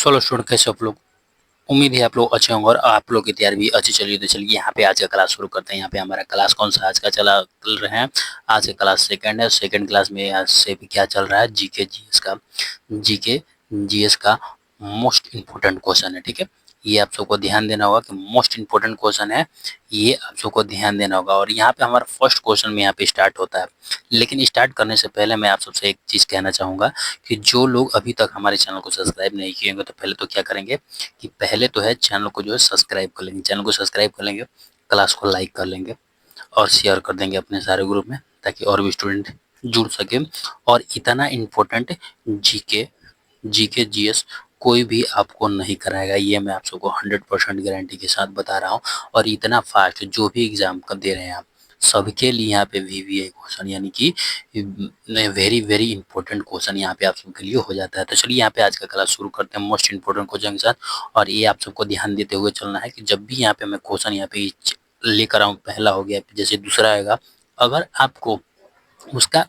Solo student कैसे आप लोग। उम्मीद है आप लोग अच्छे होंगे और आप लोग की तैयारी भी अच्छी चलिए। तो चलिए यहाँ पे आज का क्लास शुरू करते हैं। यहाँ पे हमारा क्लास कौन सा आज का चल रहे हैं। आज का क्लास सेकंड है। सेकंड क्लास में आज से भी क्या चल रहा है, जीके जीएस का। जीके जीएस का मोस्ट इम्पोर्टेंट क्वेश्चन है, ठीक है। ये आप सबको ध्यान देना होगा कि मोस्ट इम्पोर्टेंट क्वेश्चन है, ये आप सबको ध्यान देना होगा। और यहाँ पे हमारा फर्स्ट क्वेश्चन में यहाँ पे स्टार्ट होता है। लेकिन स्टार्ट करने से पहले मैं आप सबसे एक चीज कहना चाहूंगा कि जो लोग अभी तक हमारे चैनल को सब्सक्राइब नहीं किए होंगे तो पहले तो क्या करेंगे कि पहले तो है चैनल को जो है सब्सक्राइब कर लेंगे। चैनल को सब्सक्राइब कर लेंगे, क्लास को लाइक कर लेंगे और शेयर कर देंगे अपने सारे ग्रुप में, ताकि और भी स्टूडेंट जुड़ सके। और इतना इम्पोर्टेंट जीके जीके जीएस कोई भी आपको नहीं कराएगा, ये मैं आप सबको 100% गारंटी के साथ बता रहा हूँ। और इतना फास्ट जो भी एग्जाम कर दे रहे हैं आप सबके लिए यहाँ पे वीवीआई क्वेश्चन यानी कि वेरी वेरी इंपॉर्टेंट क्वेश्चन यहाँ पे आप सबके लिए हो जाता है। तो चलिए यहाँ पे आज का क्लास शुरू करते हैं मोस्ट इंपॉर्टेंट क्वेश्चन के साथ। और ये आप सबको ध्यान देते हुए चलना है कि जब भी यहाँ पे मैं क्वेश्चन यहाँ पे लेकर आऊँ, पहला हो गया जैसे दूसरा आएगा, अगर आपको उसका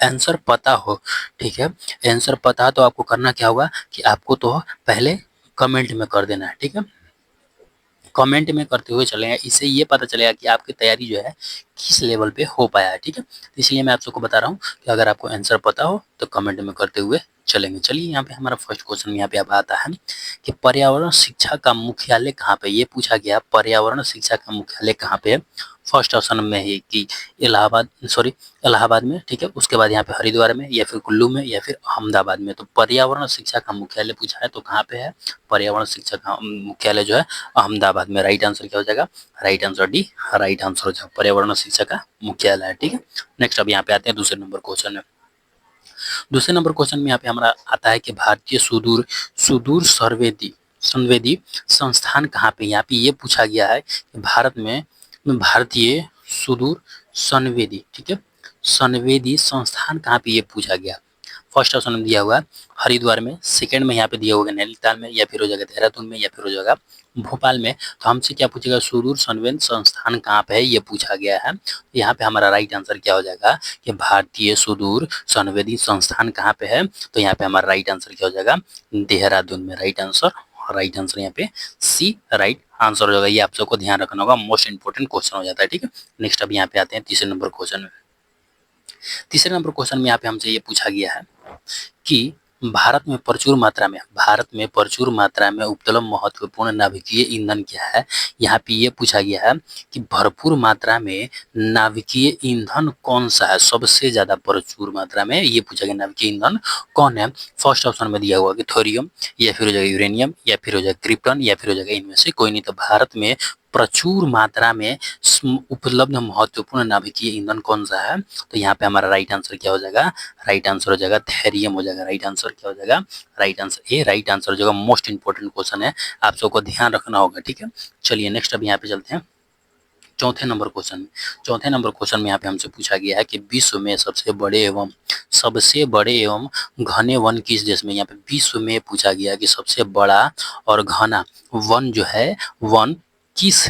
आंसर पता हो, ठीक है, आंसर पता तो आपको करना क्या होगा कि आपको तो पहले कमेंट में कर देना है, ठीक है। कमेंट में करते हुए चलेंगे, इससे ये पता चलेगा कि आपकी तैयारी जो है किस लेवल पे हो पाया है, ठीक है। तो इसलिए मैं आप सबको बता रहा हूँ कि अगर आपको आंसर पता हो तो कमेंट में करते हुए चलेंगे। चलिए यहाँ पे हमारा फर्स्ट क्वेश्चन यहाँ पे अब आता है कि पर्यावरण शिक्षा का मुख्यालय कहाँ पे, ये पूछा गया पर्यावरण शिक्षा का मुख्यालय कहाँ पे है। फर्स्ट ऑप्शन में है कि इलाहाबाद में, ठीक है। उसके बाद यहाँ पे हरिद्वार में, या फिर कुल्लू में, या फिर अहमदाबाद में। तो पर्यावरण शिक्षा का मुख्यालय पूछा है तो कहाँ पे है, पर्यावरण शिक्षा का मुख्यालय जो है अहमदाबाद में। राइट आंसर क्या हो जाएगा, right answer D, right answer हो जाएगा पर्यावरण शिक्षा का मुख्यालय है, ठीक है। नेक्स्ट अब यहाँ पे आते हैं दूसरे नंबर क्वेश्चन में। दूसरे नंबर क्वेश्चन में यहाँ पे हमारा आता है कि भारतीय सुदूर सुदूर सर्वेदी संवेदी संस्थान कहाँ पे। यहाँ पे ये पूछा गया है कि भारत में भारतीय सुदूर संवेदी, ठीक है, संवेदी संस्थान कहाँ पे, ये पूछा गया। फर्स्ट ऑप्शन में दिया हुआ है हरिद्वार में, सेकंड में यहाँ पे दिया होगा नैनीताल में, या फिर हो जाएगा देहरादून में, या फिर हो जाएगा भोपाल में। तो हमसे क्या पूछेगा, सुदूर संवेद संस्थान कहाँ पे है, ये पूछा गया है। तो यहाँ पे हमारा राइट आंसर क्या हो जाएगा कि भारतीय सुदूर संवेदी संस्थान कहाँ पे है। तो यहाँ पे हमारा राइट आंसर क्या हो जाएगा, देहरादून में। राइट आंसर, राइट आंसर यहाँ पे सी राइट आंसर हो जाएगा। ये आप सबको ध्यान रखना होगा, मोस्ट इंपोर्टेंट क्वेश्चन हो जाता है, ठीक है। नेक्स्ट अब यहाँ पे आते हैं तीसरे नंबर क्वेश्चन में। तीसरे नंबर क्वेश्चन में यहाँ पे हमसे ये पूछा गया है कि भारत में प्रचुर मात्रा में उपलब्ध महत्वपूर्ण नाभिकीय ईंधन क्या है। यहाँ पे ये पूछा गया है कि भरपूर मात्रा में नाभिकीय ईंधन कौन सा है, सबसे ज्यादा प्रचुर मात्रा में ये पूछा गया नाभिकीय ईंधन कौन है। फर्स्ट ऑप्शन में दिया हुआ कि थोरियम, या फिर हो जाएगा यूरेनियम, या फिर हो जाएगा क्रिप्टन, या फिर हो जाएगा इनमें से कोई नहीं। तो भारत में प्रचुर मात्रा में उपलब्ध महत्वपूर्ण नाभिकीय ईंधन कौन सा है। तो यहाँ पे हमारा राइट आंसर क्या हो जाएगा, राइट आंसर हो जाएगा थेरियम हो जाएगा। राइट आंसर क्या हो जाएगा, right answer A right answer हो जाएगा। मोस्ट इंपोर्टेंट क्वेश्चन है, आप सबको ध्यान रखना होगा, ठीक है। चलिए नेक्स्ट अब यहाँ पे चलते हैं चौथे नंबर क्वेश्चन में। चौथे नंबर क्वेश्चन में यहाँ पे हमसे पूछा गया है कि विश्व में सबसे बड़े एवं घने वन किस देश में। यहाँ पे विश्व में पूछा गया है कि सबसे बड़ा और घना वन जो है, वन किस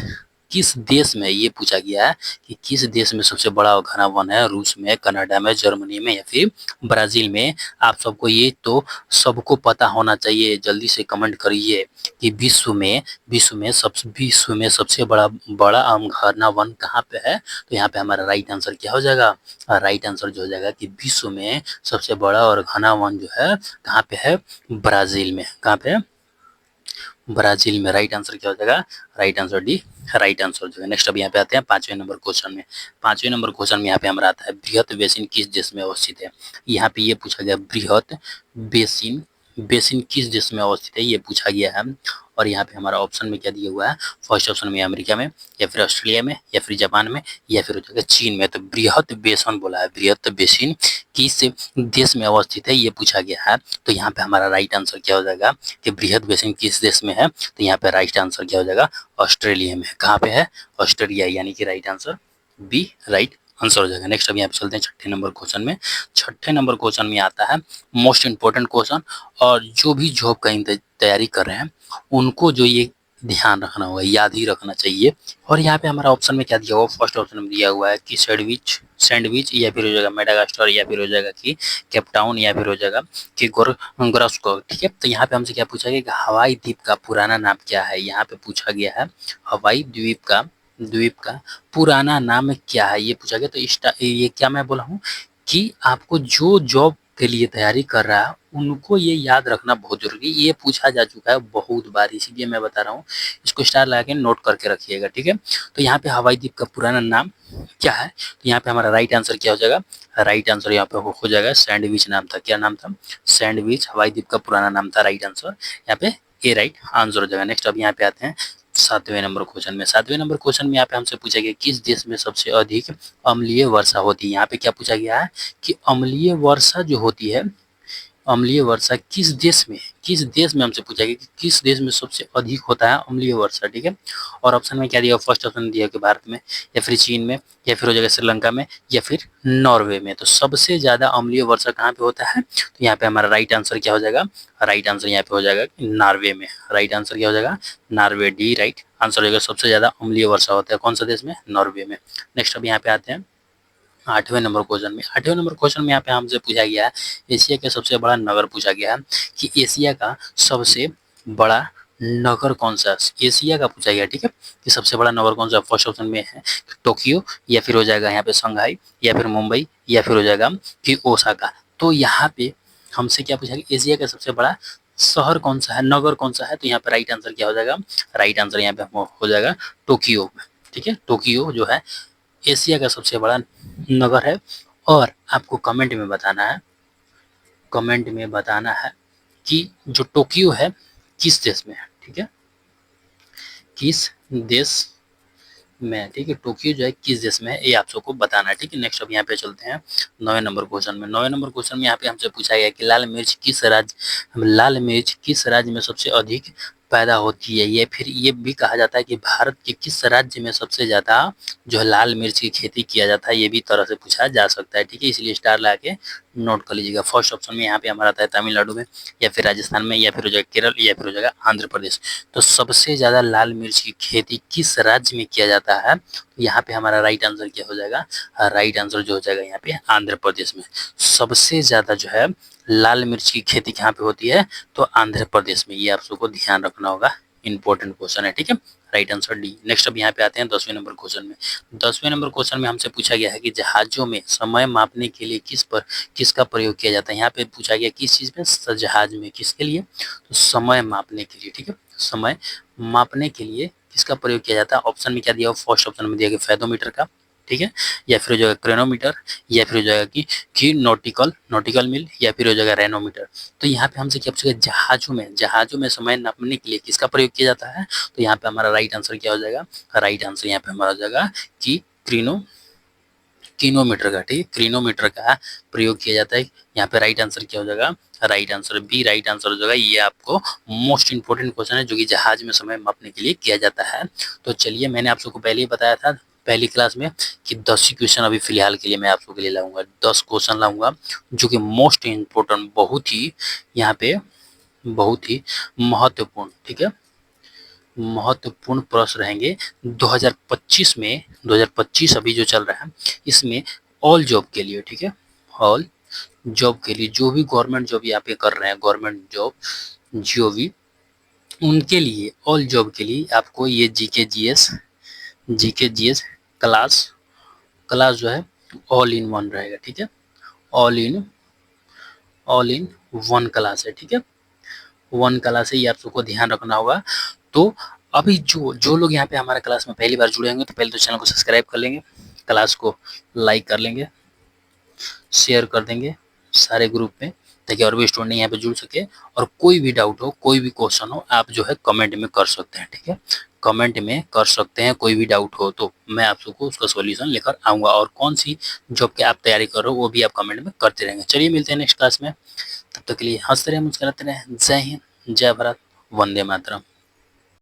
किस देश में, ये पूछा गया है कि किस देश में सबसे बड़ा और घना वन है। रूस में, कनाडा में, जर्मनी में, या फिर ब्राजील में। आप सबको ये तो सबको पता होना चाहिए, जल्दी से कमेंट करिए कि विश्व में सबसे बड़ा बड़ा घना वन कहाँ पे है। तो यहाँ पे हमारा राइट आंसर क्या हो जाएगा, राइट आंसर जो हो जाएगा कि विश्व में सबसे बड़ा और घना वन जो है कहाँ पे है, ब्राजील में। कहाँ पे है, ब्राजील में। राइट आंसर क्या हो जाएगा, right answer D, right answer हो जाएगा। नेक्स्ट अब यहाँ पे आते हैं पांचवें नंबर क्वेश्चन में। पांचवें नंबर क्वेश्चन में यहाँ पे हमारा आता है बृहत बेसिन किस देश में अवस्थित है। यहाँ पे ये पूछा गया बृहत बेसिन बेसिन किस देश में अवस्थित है, ये पूछा गया है। और यहाँ पे हमारा ऑप्शन में क्या दिया हुआ है, फर्स्ट ऑप्शन में अमेरिका में, या फिर ऑस्ट्रेलिया में, या फिर जापान में, या फिर हो जाएगा चीन में। तो बृहत बेसिन बोला है, बृहत बेसिन किस देश में अवस्थित है, ये पूछा गया है। तो यहाँ पे हमारा राइट आंसर क्या हो जाएगा कि बृहत बेसिन किस देश में है। तो यहाँ पे राइट आंसर क्या हो जाएगा, ऑस्ट्रेलिया में। कहाँ पे है, ऑस्ट्रेलिया, यानी कि right answer B right answer हो जाएगा। नेक्स्ट अब यहाँ पे चलते हैं छठे नंबर क्वेश्चन में। छठे नंबर क्वेश्चन में आता है मोस्ट इंपोर्टेंट क्वेश्चन, और जो भी जॉब का तैयारी कर रहे हैं उनको जो ये ध्यान रखना होगा, याद ही रखना चाहिए। और यहाँ पे हमारा ऑप्शन में क्या दिया हुआ, फर्स्ट ऑप्शन में दिया हुआ है कि सैंडविच, सैंडविच, या फिर हो जाएगा मेडागास्कर, या फिर हो जाएगा कि केपटाउन, या फिर हो जाएगा कि गोरस्को। ठीक है, तो यहाँ पे हमसे क्या पूछा गया कि हवाई द्वीप का पुराना नाम क्या है। यहाँ पे पूछा गया है हवाई द्वीप का पुराना नाम क्या है, ये पूछा गया। तो ये क्या मैं बोला हूँ कि आपको जो जॉब के लिए तैयारी कर रहा है उनको ये याद रखना बहुत जरूरी है। ये पूछा जा चुका है बहुत बार, इसीलिए मैं बता रहा हूँ, इसको स्टार लगा के नोट करके रखिएगा। ठीक है, तो यहाँ पे हवाई द्वीप का पुराना नाम क्या है, तो यहाँ पे हमारा राइट आंसर क्या हो जाएगा, राइट आंसर यहाँ पे हो जाएगा सैंडविच नाम था। क्या नाम था, सैंडविच हवाई द्वीप का पुराना नाम था, राइट आंसर यहाँ पे ए राइट आंसर हो जाएगा। नेक्स्ट अब यहाँ पे आते हैं 7वें नंबर क्वेश्चन में। 7वें नंबर क्वेश्चन में यहाँ पे हमसे पूछा गया किस देश में सबसे अधिक अम्लीय वर्षा होती है। यहाँ पे क्या पूछा गया है कि अम्लीय वर्षा जो होती है, अम्लीय वर्षा किस देश में हमसे पूछा गया कि किस देश में सबसे अधिक होता है अम्लीय वर्षा। ठीक है, और ऑप्शन में क्या दिया, फर्स्ट ऑप्शन दिया कि भारत में, या फिर चीन में, या फिर हो जाएगा श्रीलंका में, या फिर नॉर्वे में। तो सबसे ज्यादा अम्लीय वर्षा कहाँ पे होता है, तो यहाँ पे हमारा राइट आंसर क्या हो जाएगा, राइट आंसर यहाँ पे हो जाएगा नॉर्वे में। राइट आंसर क्या हो जाएगा, नॉर्वे, डी राइट आंसर हो जाएगा। सबसे ज्यादा अम्लीय वर्षा होता है कौन सा देश में, नॉर्वे में। नेक्स्ट अब यहाँ पे आते हैं 8वें नंबर क्वेश्चन में। 8वें नंबर क्वेश्चन में यहाँ पे हमसे पूछा गया है एशिया का सबसे बड़ा नगर पूछा गया है कि एशिया का सबसे बड़ा नगर कौन सा, एशिया का पूछा गया। ठीक है, कि सबसे बड़ा नगर कौन सा, फर्स्ट ऑप्शन में है टोक्यो, या फिर हो जाएगा यहाँ पे शंघाई, या फिर मुंबई, या फिर हो जाएगा कि ओसाका। तो यहाँ पे हमसे क्या पूछा गया, एशिया का सबसे बड़ा शहर कौन सा है, नगर कौन सा है। तो यहाँ पे राइट आंसर क्या हो जाएगा, राइट आंसर यहाँ पे हो जाएगा टोक्यो। ठीक है, टोक्यो जो है एशिया का सबसे बड़ा नगर है। और आपको कमेंट में बताना है, कमेंट में बताना है कि जो टोक्यो है किस देश में है। ठीक है, किस देश में, ठीक है, टोक्यो जो है किस देश में है ये आप सबको बताना है। ठीक है, नेक्स्ट अब यहाँ पे चलते हैं 9वें नंबर क्वेश्चन में। 9वें नंबर क्वेश्चन में यहाँ पे हमसे पूछा गया कि लाल मिर्च किस राज्य में सबसे अधिक पैदा होती है। ये फिर ये भी कहा जाता है कि भारत के किस राज्य में सबसे ज्यादा जो है लाल मिर्च की खेती किया जाता है, ये भी तरह से पूछा जा सकता है। ठीक है, इसलिए स्टार ला के नोट कर लीजिएगा। फर्स्ट ऑप्शन में यहाँ पे हमारा आता है तमिलनाडु में, या फिर राजस्थान में, या फिर हो जाएगा केरल, या फिर हो जाएगा आंध्र प्रदेश। तो सबसे ज्यादा लाल मिर्च की खेती किस राज्य में किया जाता है, तो यहाँ पे हमारा राइट आंसर क्या हो जाएगा, राइट आंसर जो हो जाएगा यहाँ पे आंध्र प्रदेश में। सबसे ज्यादा जो है लाल मिर्च की खेती कहाँ पे होती है, तो आंध्र प्रदेश में। ये आप सबको ध्यान रखना होगा, इंपॉर्टेंट क्वेश्चन है। ठीक है, राइट आंसर डी। नेक्स्ट अब यहाँ पे आते हैं 10वें नंबर क्वेश्चन में। 10वें नंबर क्वेश्चन में हमसे पूछा गया है कि जहाजों में समय मापने के लिए किसका प्रयोग किया जाता है। यहाँ पे पूछा गया किस चीज में, जहाज में, किसके लिए, तो समय मापने के लिए। ठीक है, समय मापने के लिए किसका प्रयोग किया जाता है। ऑप्शन में क्या दिया, फर्स्ट ऑप्शन में दिया गया फेथोमीटर का। ठीक है, या फिर हो जाएगा क्रेनोमीटर, या फिर हो जाएगा कि नॉटिकल मिल, या फिर हो जाएगा रेनोमीटर। तो यहाँ पे हमसे क्या पूछेगा, जहाजों में समय नापने के लिए किसका प्रयोग किया जाता है। तो यहाँ पे हमारा राइट आंसर क्या हो जाएगा, राइट आंसर यहाँ पे हमारा हो जाएगा कि क्रीनोमीटर का। ठीक है, क्रीनोमीटर का प्रयोग किया जाता है। यहाँ पे राइट आंसर क्या हो जाएगा, right answer B right answer हो जाएगा। ये आपको मोस्ट इंपोर्टेंट क्वेश्चन है जो कि जहाज में समय मापने के लिए किया जाता है। तो चलिए, मैंने आप सबको पहले ही बताया था पहली क्लास में कि 10 ही क्वेश्चन अभी फिलहाल के लिए मैं आप सबके लिए लाऊंगा, 10 क्वेश्चन लाऊंगा जो कि मोस्ट इंपोर्टेंट, बहुत ही यहाँ पे बहुत ही महत्वपूर्ण, ठीक है, महत्वपूर्ण प्रश्न रहेंगे 2025 अभी जो चल रहा है इसमें ऑल जॉब के लिए। ठीक है, ऑल जॉब के लिए जो भी गवर्नमेंट जॉब यहाँ पे कर रहे हैं, गवर्नमेंट जॉब जो भी, उनके लिए ऑल जॉब के लिए आपको ये जीके जीएस क्लास क्लास जो है ऑल इन वन रहेगा। ठीक है, ऑल इन वन क्लास है। ठीक है, वन क्लास है, ये आप सबको ध्यान रखना होगा। तो अभी जो जो लोग यहाँ पे हमारे क्लास में पहली बार जुड़े होंगे तो पहले तो चैनल को सब्सक्राइब कर लेंगे, क्लास को लाइक कर लेंगे, शेयर कर देंगे सारे ग्रुप में, ताकि और भी स्टूडेंट यहाँ पे जुड़ सके। और कोई भी डाउट हो, कोई भी क्वेश्चन हो, आप जो है कमेंट में कर सकते हैं। ठीक है, कमेंट में कर सकते हैं, कोई भी डाउट हो तो मैं आप सबको उसका सॉल्यूशन लेकर आऊँगा। और कौन सी जॉब की आप तैयारी कर रहे हो वो भी आप कमेंट में करते रहेंगे। चलिए, मिलते हैं नेक्स्ट क्लास में, तब तक के लिए हंसते रहे, मुस्कुराते रहे। जय हिंद, जय भारत, वंदे मातरम।